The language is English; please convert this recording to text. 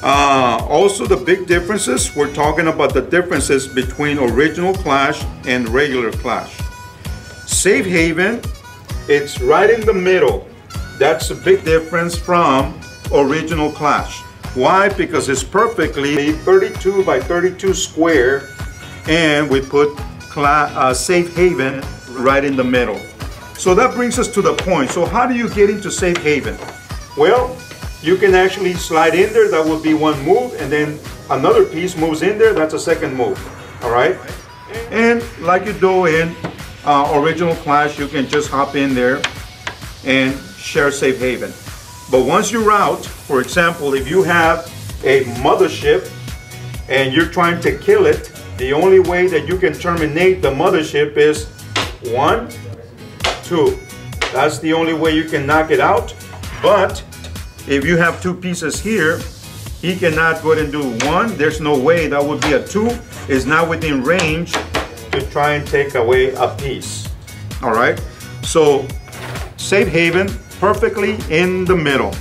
Also the big differences, we're talking about the differences between original Clash and regular Clash. Safe Haven, it's right in the middle. That's a big difference from original Clash. Why? Because it's perfectly 32 by 32 square, and we put Safe Haven right in the middle. So that brings us to the point. So how do you get into Safe Haven? Well, you can actually slide in there, that would be one move, and then another piece moves in there, that's a second move, all right? And like you do in original Clash, you can just hop in there and share Safe Haven. But once you route, for example, if you have a mothership and you're trying to kill it, the only way that you can terminate the mothership is 1, 2. That's the only way you can knock it out. But if you have 2 pieces here, he cannot go ahead and do 1. There's no way, that would be a 2. It's not within range to try and take away a piece. All right, so Safe Haven perfectly in the middle.